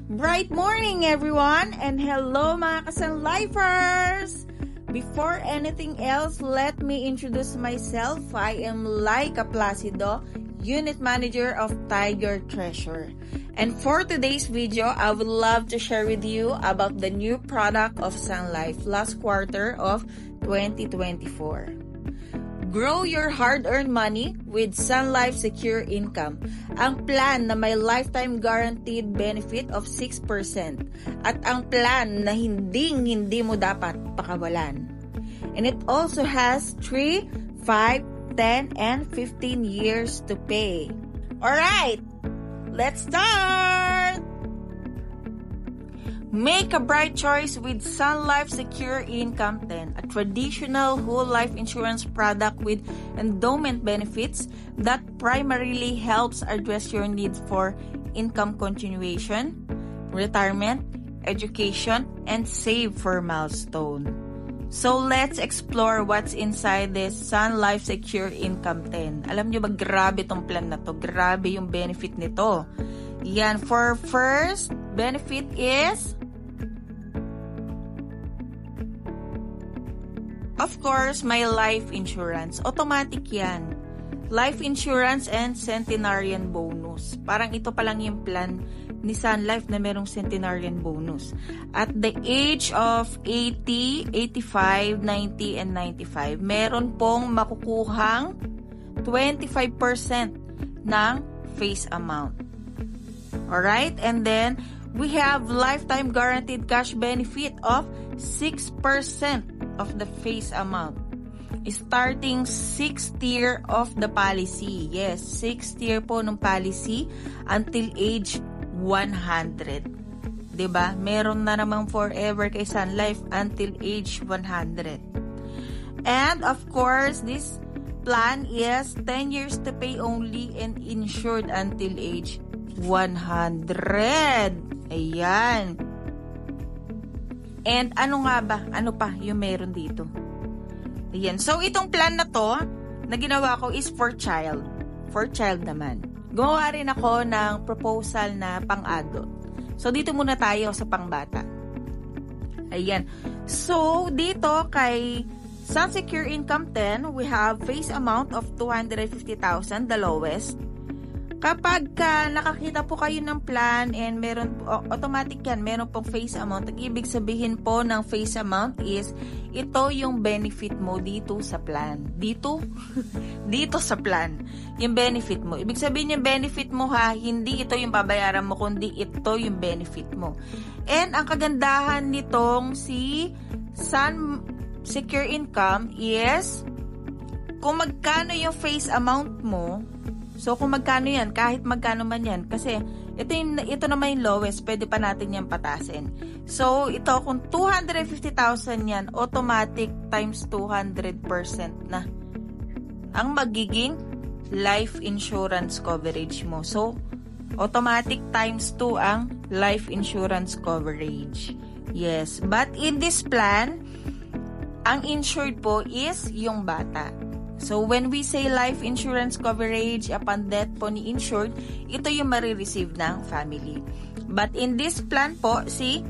Bright morning everyone and hello mga ka-Sun-Lifers! Before anything else, let me introduce myself. I am Laika Placido, Unit Manager of Tiger Treasure. And for today's video, I would love to share with you about the new product of Sun Life last quarter of 2024. Grow your hard-earned money with Sun Life Secure Income, ang plan na may lifetime guaranteed benefit of 6% at ang plan na hindi mo dapat pakawalan. And it also has 3, 5, 10, and 15 years to pay. Alright, let's start! Make a bright choice with Sun Life Secure Income 10, a traditional whole life insurance product with endowment benefits that primarily helps address your needs for income continuation, retirement, education, and save for milestone. So let's explore what's inside this Sun Life Secure Income 10. Alam nyo ba, grabe tong plan na to. Grabe yung benefit nito. Yan, for first benefit is, of course, may life insurance. Automatic yan. Life insurance and centenarian bonus. Parang ito pa lang yung plan ni Sun Life na merong centenarian bonus. At the age of 80, 85, 90, and 95, meron pong makukuhang 25% ng face amount. Alright? And then, we have lifetime guaranteed cash benefit of 6% of the face amount. Starting 6th year of the policy. Yes, 6th year po ng policy until age 100. Diba? Meron na namang forever kay Sun Life until age 100. And of course, this plan is 10 years to pay only and insured until age 100. Ayan. And ano nga ba? Ano pa yung meron dito? Ayan. So, itong plan na to, na ginawa ko is for child. For child naman. Gumawa rin ako ng proposal na pang-adult. So, dito muna tayo sa pang-bata. Ayan. So, dito kay Sun Secure Income 10, we have face amount of 250,000, the lowest. Kapag nakakita po kayo ng plan and meron automatic yan, meron pong face amount. Ang ibig sabihin po ng face amount is ito yung benefit mo dito sa plan. Dito? Dito sa plan. Yung benefit mo. Ibig sabihin yung benefit mo hindi ito yung babayaran mo, kundi ito yung benefit mo. And ang kagandahan nitong si Sun Secure Income is kung magkano yung face amount mo. So, kung magkano yan, kahit magkano man yan, kasi ito naman yung lowest, pwede pa natin yan patasin. So, ito, kung 250,000 yan, automatic times 200% na ang magiging life insurance coverage mo. So, automatic times 2 ang life insurance coverage. Yes, but in this plan, ang insured po is yung bata. So, when we say life insurance coverage upon death po ni insured, ito yung marireceive ng family. But in this plan po, si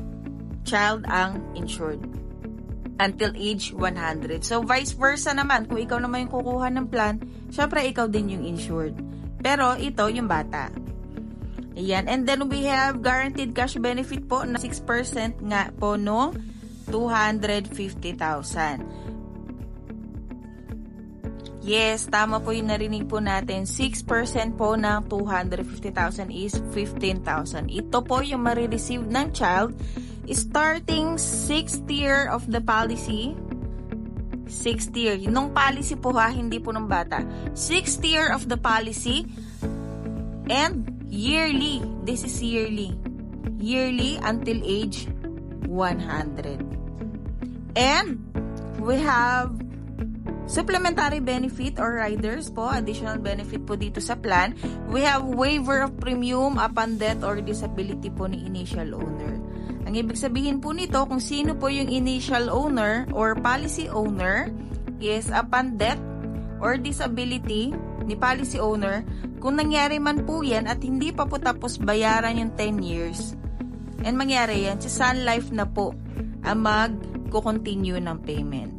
child ang insured until age 100. So, vice versa naman, kung ikaw naman yung kukuha ng plan, syempre ikaw din yung insured. Pero, ito yung bata. Ayan. And then, we have guaranteed cash benefit po na 6% nga po nung 250,000. Yes, tama po yung narinig po natin. 6% po ng 250,000 is 15,000. Ito po yung marireceive ng child starting 6th year of the policy. 6th year. Nung policy po hindi po ng bata. 6th year of the policy and yearly. This is yearly. Yearly until age 100. And we have supplementary benefit or riders po, additional benefit po dito sa plan. We have waiver of premium upon death or disability po ni initial owner. Ang ibig sabihin po nito, kung sino po yung initial owner or policy owner is upon death or disability ni policy owner, kung nangyari man po yan at hindi pa po tapos bayaran yung 10 years, And mangyari yan, si Sun Life na po ang mag-continue ng payment.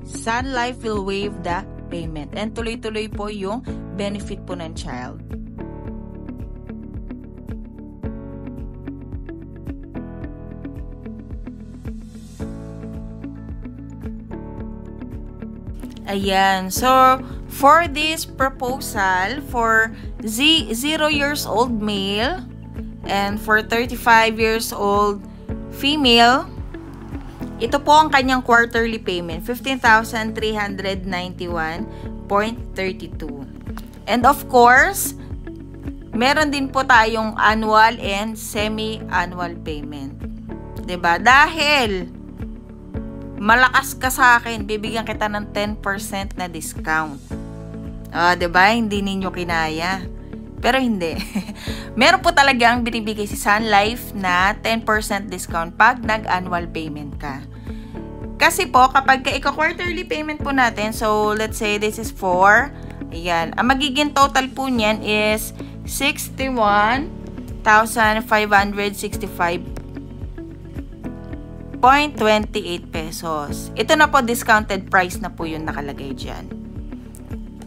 Sun Life will waive the payment. And tuloy-tuloy po yung benefit po ng child. Ayan. So, for this proposal, for 0 years old male and for 35 years old female, ito po ang kanyang quarterly payment, 15,391.32. And of course, meron din po tayong annual and semi-annual payment. 'Di ba? Dahil malakas ka sa akin, bibigyan kita ng 10% na discount. 'Di ba? Hindi ninyo kinaya. Pero hindi. Meron po talagang binibigay si Sun Life na 10% discount pag nag-annual payment ka. Kasi po, kapag ika-quarterly payment po natin, so let's say this is 4, ayan, ang magiging total po niyan is 61,565.28 pesos. Ito na po, discounted price na po yun nakalagay dyan.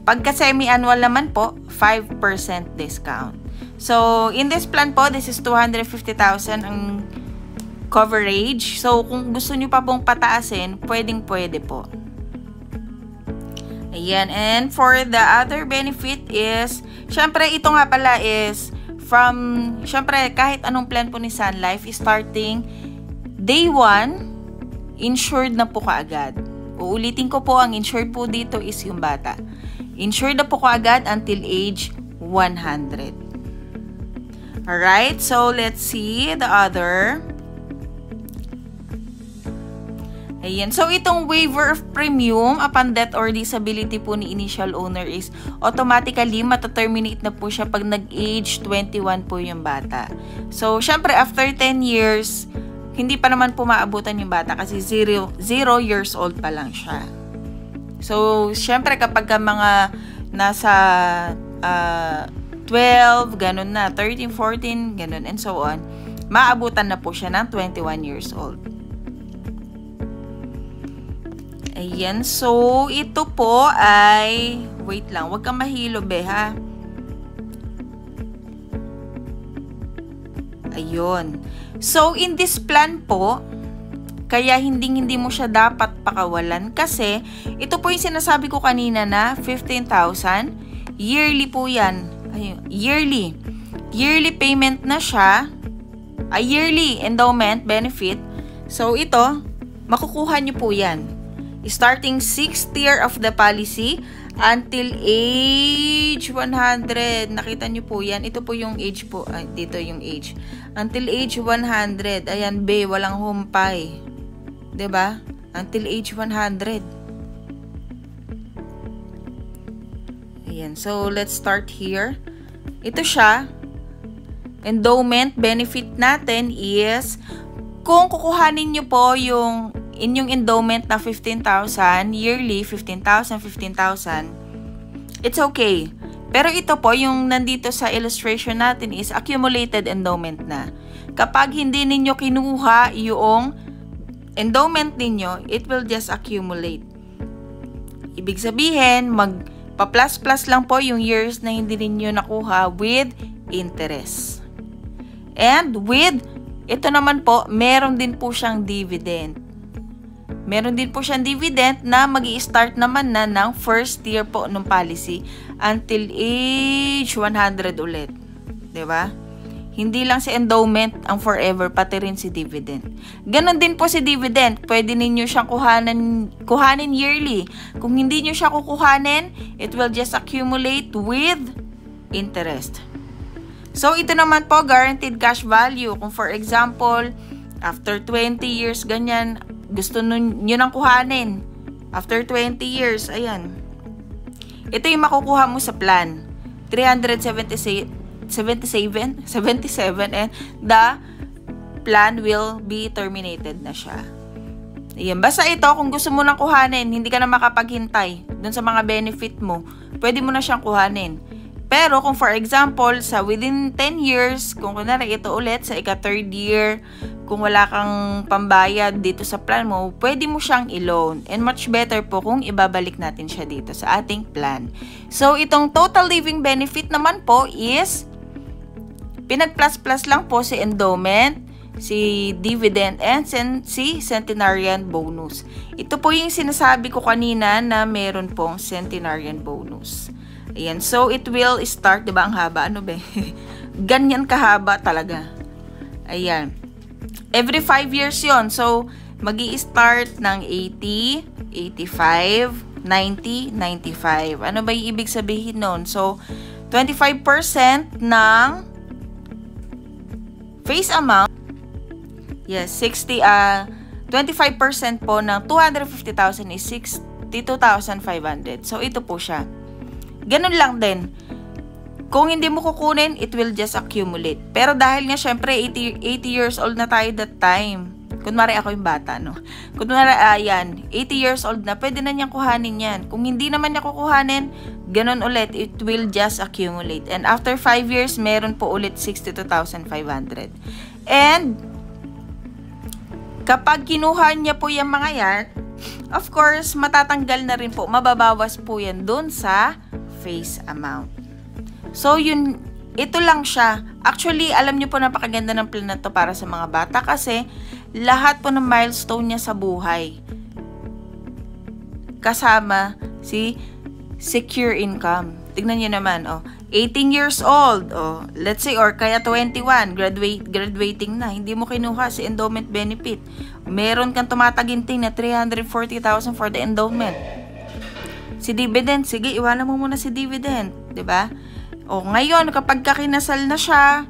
Pagka semi-annual naman po, 5% discount. So, in this plan po, this is 250,000 ang coverage. So, kung gusto nyo pa pong pataasin, pwedeng-pwede po. Ayan. And for the other benefit is, syempre, ito nga pala is from, syempre, kahit anong plan po ni Sun Life, starting day 1, insured na po kaagad. Uulitin ko po, ang insured po dito is yung bata. Insured na po kaagad until age 100. Alright, so let's see the other. Ayan, so itong waiver of premium upon death or disability po ni initial owner is automatically mataterminate na po siya pag nag-age 21 po yung bata. So, syempre, after 10 years, hindi pa naman po maabutan yung bata kasi 0 years old pa lang siya. So, syempre, kapag ka mga nasa 12, ganun na, 13, 14, ganun, and so on, maabutan na po siya ng 21 years old. Ayan, so, ito po ay, wait lang, wag kang mahilo, be, ha? Ayun. So, in this plan po, kaya hindi mo siya dapat pakawalan kasi ito po yung sinasabi ko kanina na 15,000 yearly po yan. Ayun, yearly payment na siya, yearly endowment benefit. So ito, makukuha niyo po yan starting 6th year of the policy until age 100. Nakita niyo po yan, ito po yung age po, dito yung age until age 100. Ayan, be, walang humpay. 'Di ba? Until age 100. Ayan. So, let's start here. Ito siya. Endowment benefit natin is kung kukuhanin nyo po yung inyong endowment na 15,000 yearly, 15,000, it's okay. Pero ito po, yung nandito sa illustration natin is accumulated endowment na. Kapag hindi ninyo kinuha yung endowment ninyo, it will just accumulate. Ibig sabihin, magpa-plus-plus lang po yung years na hindi ninyo nakuha with interest. And with, ito naman po, meron din po siyang dividend. Meron din po siyang dividend na mag-i-start naman na ng first year po ng policy until age 100 ulit. 'Di ba? Hindi lang si endowment ang forever, pati rin si dividend. Ganon din po si dividend. Pwede ninyo siyang kuhanin yearly. Kung hindi nyo siya kukuhanin, it will just accumulate with interest. So, ito naman po, guaranteed cash value. Kung for example, after 20 years, ganyan, gusto nyo nang kuhanin. After 20 years, ayan. Ito yung makukuha mo sa plan. 377 and the plan will be terminated na siya. Ayan. Basta ito, kung gusto mo nang kuhanin, hindi ka na makapaghintay dun sa mga benefit mo, pwede mo na siyang kuhanin. Pero kung for example, sa within 10 years, kung kunwari ito ulit sa ika-3rd year, kung wala kang pambayad dito sa plan mo, pwede mo siyang i-loan. And much better po kung ibabalik natin siya dito sa ating plan. So, itong total living benefit naman po is pinag-plus-plus lang po si endowment, si dividend, and si centenarian bonus. Ito po yung sinasabi ko kanina na meron pong centenarian bonus. Ayan. So, it will start, diba ang haba? Ano ba? Ganyan kahaba talaga. Ayan. Every 5 years yon. So, magi-start ng 80, 85, 90, 95. Ano ba yung ibig sabihin nun? So, 25% ng face amount. Yes, 25% po ng 250,000 is 62,500. So, ito po siya. Ganun lang din. Kung hindi mo kukunin, it will just accumulate. Pero dahil nga, syempre, 80 years old na tayo that time. Kunwari ako yung bata, no? Kunwari, 80 years old na, pwede na niyang kuhanin yan. Kung hindi naman niya kukuhanin, ganun ulit, it will just accumulate. And after 5 years, meron po ulit 62,500. And, kapag kinuha niya po yung mga yan, of course, matatanggal na rin po, mababawas po yan dun sa face amount. So, ito lang siya. Actually, alam niyo po, napakaganda ng plan na to para sa mga bata kasi lahat po ng milestone niya sa buhay kasama si secure income. Tignan niyo naman, 18 years old, let's say, or kaya 21, graduating na, hindi mo kinuha si endowment benefit. Meron kang tumataginting na 340,000 for the endowment. Si dividend, sige, iwanan mo muna si dividend, 'di ba? Ngayon, kapag kinasal na siya,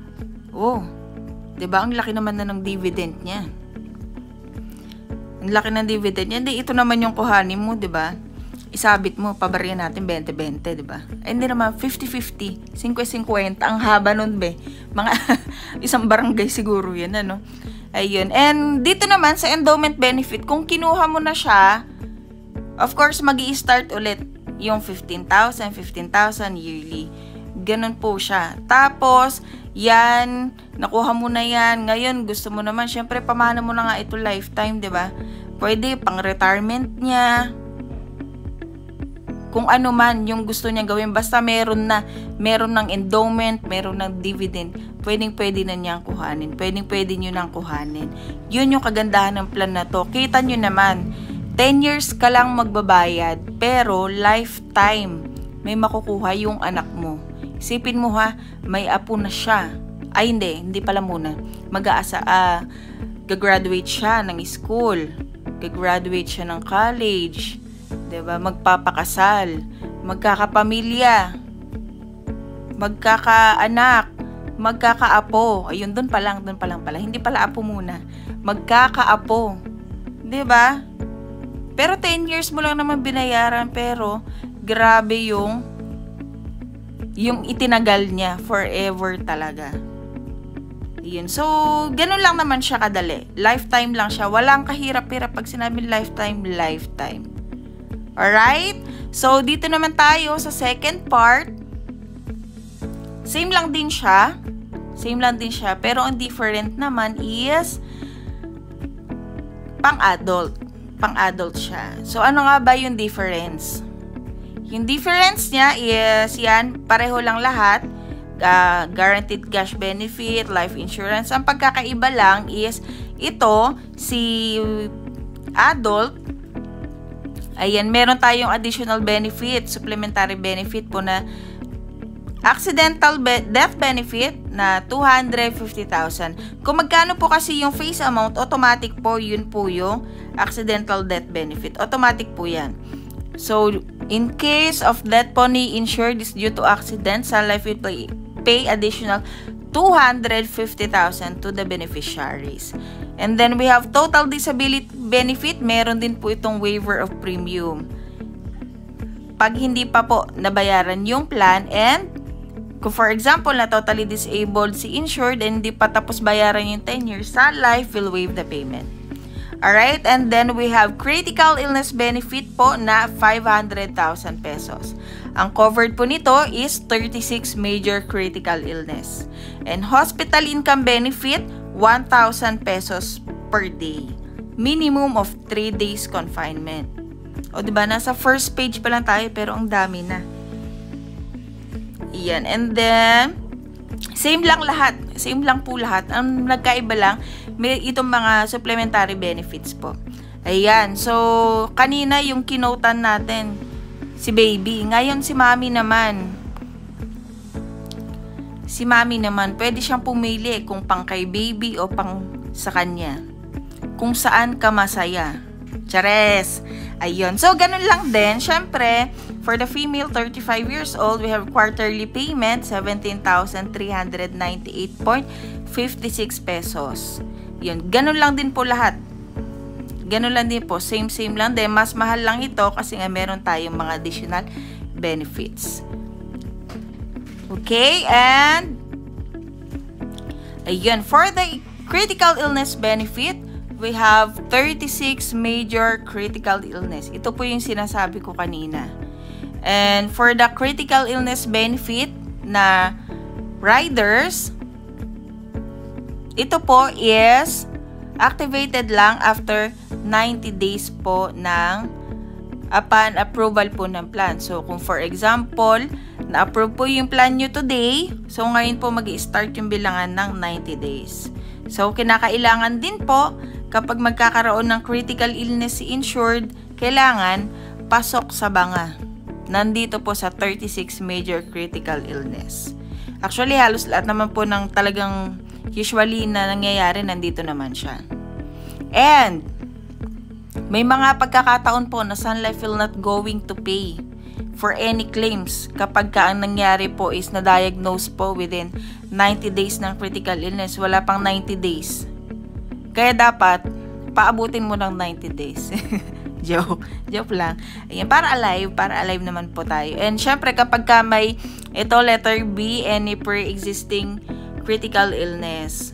'di ba, ang laki naman na ng dividend niya. Ang laki ng dividend niya. Hindi, ito naman yung kuhanin mo, 'di ba? Isabit mo, pabarya natin 20-20, 'di ba? Hindi naman 50-50, 50-50, ang haba nun, be. Mga isang barangay siguro 'yan, ano. Ayun. And dito naman sa endowment benefit, kung kinuha mo na siya, of course, magi-start ulit yung 15,000 yearly. Ganun po siya. Tapos, yan, nakuha mo na yan. Ngayon, gusto mo naman, syempre, pamana mo na nga ito lifetime, 'di ba? Pwede, pang-retirement niya. Kung ano man yung gusto niya gawin, basta meron ng endowment, meron ng dividend, pwede na niyang kuhanin. Pwede niyo nang kuhanin. Yun yung kagandahan ng plan na to. Kita niyo naman, 10 years ka lang magbabayad, pero lifetime may makukuha yung anak mo. Isipin mo ha, may apo na siya. Ay hindi pala muna. Gagraduate siya ng school. Gagraduate siya ng college. 'Di ba? Magpapakasal, magkakapamilya, magkakaanak, magkakaapo. Ayun, doon pa lang pala. Hindi pala apo muna. Magkakaapo. 'Di ba? Pero 10 years mo lang naman binayaran, pero grabe yung itinagal niya, forever talaga. Yun. So, ganun lang naman siya kadali. Lifetime lang siya. Walang kahirap-hirap pag sinabi lifetime. Alright? So, dito naman tayo sa second part. Same lang din siya. Pero ang different naman is pang-adult. Pang-adult siya. So, ano nga ba yung difference? Yung difference niya is, yan, pareho lang lahat. Guaranteed cash benefit, life insurance. Ang pagkakaiba lang is, ito, si adult, ayan, meron tayong additional benefit, supplementary benefit po na accidental death benefit na 250,000. Kung magkano po kasi yung face amount, automatic po, yun po yung accidental death benefit. Automatic po yan. So, in case of death po ni insured is due to accident, Sun Life will pay additional 250,000 to the beneficiaries. And then we have total disability benefit. Meron din po itong waiver of premium. Pag hindi pa po nabayaran yung plan, and kung for example na totally disabled si insured and hindi pa tapos bayaran yung 10 years, Sun Life will waive the payment. Alright, and then we have critical illness benefit po na 500,000 pesos. Ang covered po nito is 36 major critical illness. And hospital income benefit, 1,000 pesos per day. Minimum of 3 days confinement. O diba, nasa first page pa lang tayo pero ang dami na. Iyan, and then same lang lahat. Same lang po lahat. Ang nagkaiba lang, may itong mga supplementary benefits po. Ayan. So, kanina yung kinotan natin, si baby. Ngayon, si mami naman. Si mami naman, pwede siyang pumili kung pang kay baby o pang sa kanya. Kung saan ka masaya. Chares! Ayun. So, ganun lang din. Syempre, for the female 35 years old, we have quarterly payment, 17,398.56 pesos. Yun. Ganun lang din po lahat. Ganun lang din po. Same lang din. Mas mahal lang ito kasi nga meron tayong mga additional benefits. Okay? And, ayun. For the critical illness benefit, we have 36 major critical illness. Ito po yung sinasabi ko kanina. And for the critical illness benefit na riders, ito po is activated lang after 90 days po ng upon approval po ng plan. So, kung for example, na-approve po yung plan nyo today, so ngayon po mag-i-start yung bilangan ng 90 days. So, kinakailangan din po kapag magkakaroon ng critical illness si insured, kailangan pasok sa banga. Nandito po sa 36 major critical illness. Actually, halos lahat naman po ng talagang usually na nangyayari, nandito naman siya. And, may mga pagkakataon po na Sun Life will not going to pay for any claims kapag ka ang nangyari po is na-diagnose po within 90 days ng critical illness. Wala pang 90 days. Kaya dapat, paabutin mo ng 90 days. Joke lang. Ayan, para alive naman po tayo. And syempre, kapag ka may, ito letter B, any pre-existing critical illness.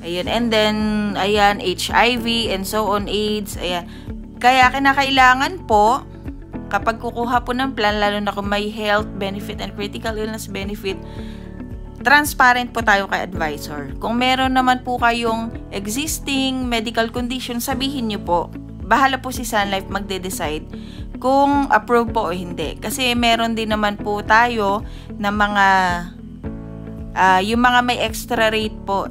Ayan, and then, ayan, HIV, and so on, AIDS, ayan. Kaya, kinakailangan po, kapag kukuha po ng plan, lalo na kung may health benefit and critical illness benefit, transparent po tayo kay advisor. Kung meron naman po kayong existing medical condition, sabihin nyo po. Bahala po si Sun Life magde-decide kung approve po o hindi. Kasi meron din naman po tayo na mga yung mga may extra rate po,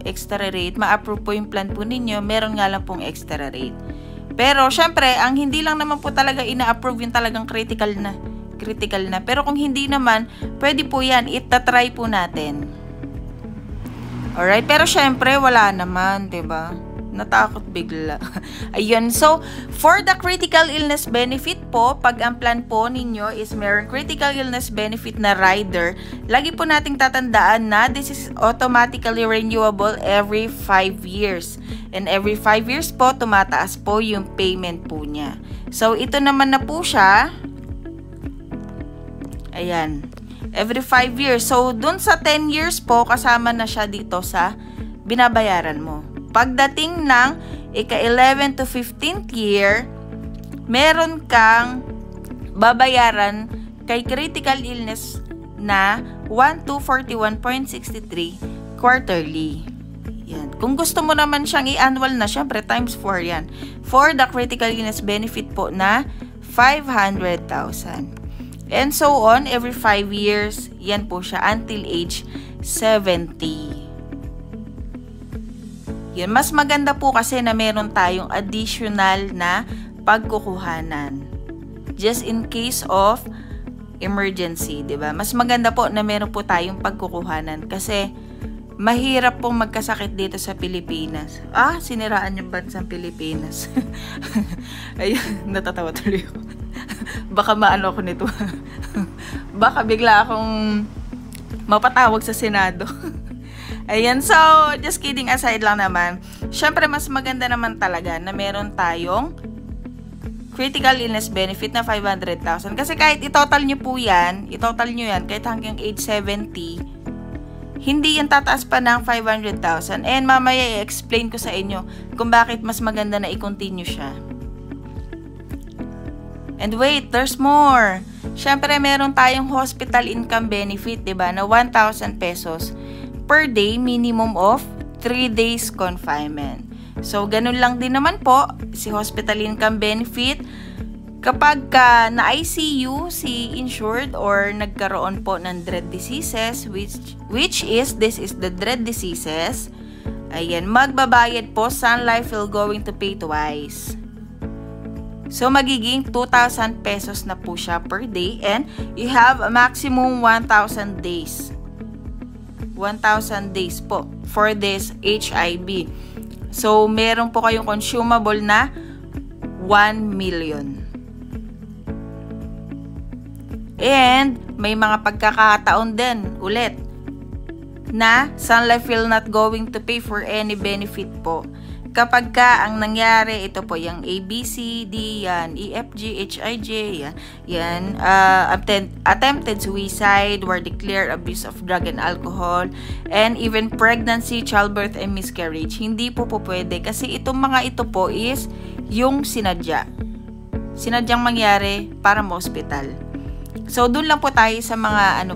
ma-approve po yung plan po ninyo, meron nga lang pong extra rate. Pero syempre, ang hindi lang naman po talaga ina-approve yung talagang critical na. Pero kung hindi naman, pwede po yan, itatry po natin. Alright, pero syempre, wala naman, 'di ba? Natakot bigla. Ayun, so, for the critical illness benefit po, pag ang plan po ninyo is meron critical illness benefit na rider, lagi po nating tatandaan na this is automatically renewable every 5 years. And every 5 years po, tumataas po yung payment po niya. So, ito naman na po siya. Ayan. Every 5 years. So, dun sa 10 years po, kasama na siya dito sa binabayaran mo. Pagdating ng ika-11 to 15th year, meron kang babayaran kay critical illness na 1,241.63 quarterly. Yan. Kung gusto mo naman siyang i-annual na, syempre times 4 yan. For the critical illness benefit po na 500,000. And so on, every 5 years, yan po siya until age 70. Yan, mas maganda po kasi na meron tayong additional na pagkukuhanan. Just in case of emergency, 'di ba? Mas maganda po na meron po tayong pagkukuhanan kasi mahirap pong magkasakit dito sa Pilipinas. Siniraan yung bansang Pilipinas. Ayun, natatawa tuloy ako. Baka maano ko nito. Baka bigla akong mapatawag sa Senado. Ayan, so, just kidding aside lang naman. Syempre, mas maganda naman talaga na meron tayong critical illness benefit na 500,000. Kasi kahit i-total nyo yan, kahit hanggang age 70, hindi yan tataas pa ng 500,000. And mamaya i-explain ko sa inyo kung bakit mas maganda na i-continue siya. And wait, there's more. Syempre, meron tayong hospital income benefit, diba, na 1,000 pesos per day, minimum of 3 days confinement. So, ganun lang din naman po si hospital income benefit. Kapag na-ICU si insured or nagkaroon po ng dread diseases, this is the dread diseases, ayan, magbabayad po, Sun Life will going to pay twice. So, magiging 2,000 pesos na po siya per day and you have a maximum 1,000 days. 1,000 days po for this HIB. So, meron po kayong consumable na 1 million. And, may mga pagkakataon din ulit na Sun Life will not going to pay for any benefit po. Kapag ang nangyari, ito po yung A, B, C, D, yan, E, F, G, H, I, J, yan, attempted suicide, were declared abuse of drug and alcohol, and even pregnancy, childbirth, and miscarriage. Hindi po pwede kasi itong mga ito po is yung sinadyang mangyari para ma-hospital. So, dun lang po tayo sa mga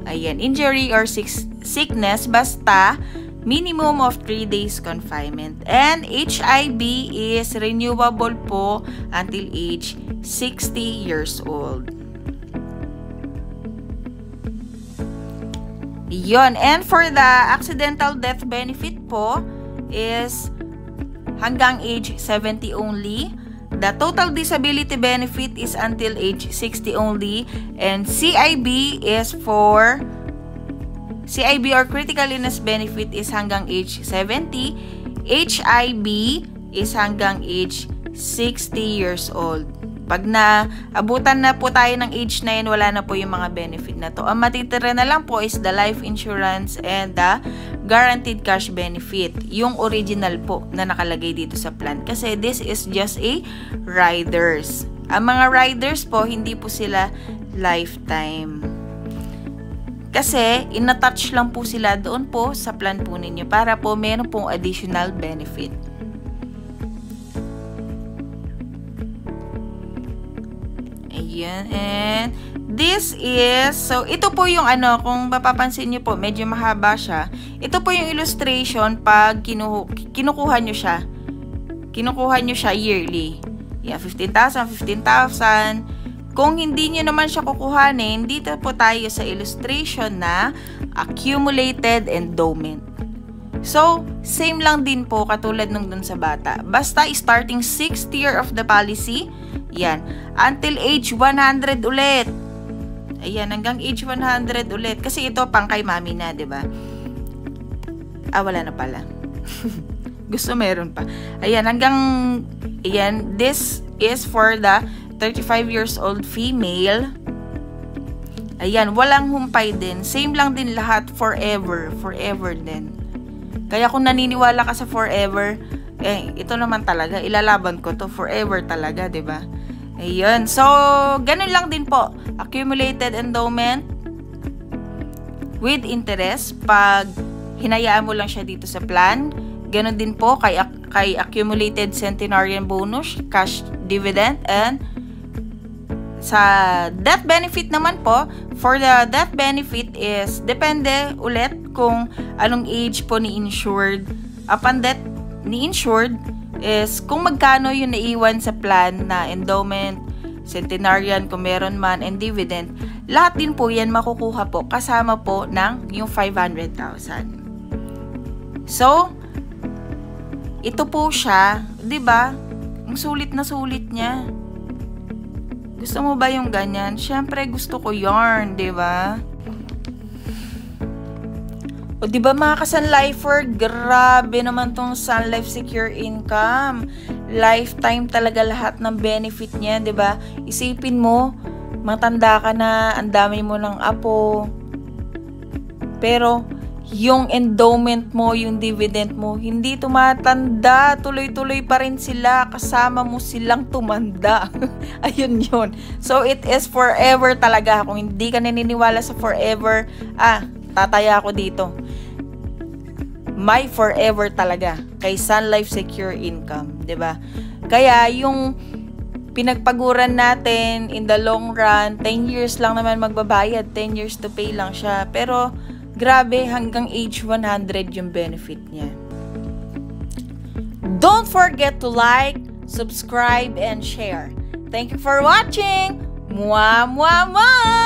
ayan, injury or sickness, basta minimum of 3 days confinement. And HIB is renewable po until age 60 years old. Yon. And for the accidental death benefit po is hanggang age 70 only. The total disability benefit is until age 60 only, and CIB or critical illness benefit is hanggang age 70, HIB is hanggang age 60 years old. Pag naabutan na po tayo ng age na yun, wala na po yung mga benefit na to. Ang matitira na lang po is the life insurance and the guaranteed cash benefit. Yung original po na nakalagay dito sa plan. Kasi this is just a riders. Ang mga riders po, hindi po sila lifetime. Kasi, in-attach lang po sila doon po sa plan po ninyo para po meron pong additional benefit. Ayan, and this is, so ito po yung kung mapapansin nyo po, medyo mahaba siya. Ito po yung illustration pag kinukuha nyo siya. Kinukuha nyo siya yearly. Yeah, 15,000, 15,000. Kung hindi nyo naman siya kukuhanin, dito po tayo sa illustration na accumulated endowment. So, same lang din po katulad nung dun sa bata. Basta starting 6th year of the policy, yan, until age 100 ulit. Ayan, hanggang age 100 ulit. Kasi ito pang kay mami na, 'di ba? Wala na pala. Gusto meron pa. Ayan, this is for the 35 years old female. Ayan, walang humpay din. Same lang din lahat, forever din. Kaya kung naniniwala ka sa forever, ito naman talaga, ilalaban ko to forever talaga, 'di ba? Ayun. So, ganun lang din po. Accumulated endowment with interest. Pag hinayaan mo lang siya dito sa plan, ganun din po kay accumulated centenarian bonus, cash dividend, and sa death benefit naman po, for the death benefit is depende ulit kung anong age po ni insured. Upon death ni insured is kung magkano yung naiwan sa plan na endowment, centenarian kung meron man, and dividend. Lahat din po yan makukuha po kasama po ng yung 500,000. So, ito po siya, 'di ba? Ang sulit na sulit niya. Gusto mo ba yung ganyan? Syempre gusto ko yarn, 'di ba? O, 'di ba mga ka-Sun Lifer, grabe naman tong Sun Life Secure Income. Lifetime talaga lahat ng benefit niya, 'di ba? Isipin mo, matanda ka na, ang dami mo ng apo. Pero yung endowment mo, yung dividend mo, hindi tumatanda. Tuloy-tuloy pa rin sila. Kasama mo silang tumanda. Ayun yun. So, it is forever talaga. Kung hindi ka naniniwala sa forever, tataya ako dito. My forever talaga. Kay Sun Life Secure Income. 'Di ba? Kaya, yung pinagpaguran natin in the long run, 10 years lang naman magbabayad. 10 years to pay lang siya. Pero, grabe, hanggang age 100 yung benefit niya. Don't forget to like, subscribe, and share. Thank you for watching! Mwah, mwah, mwah!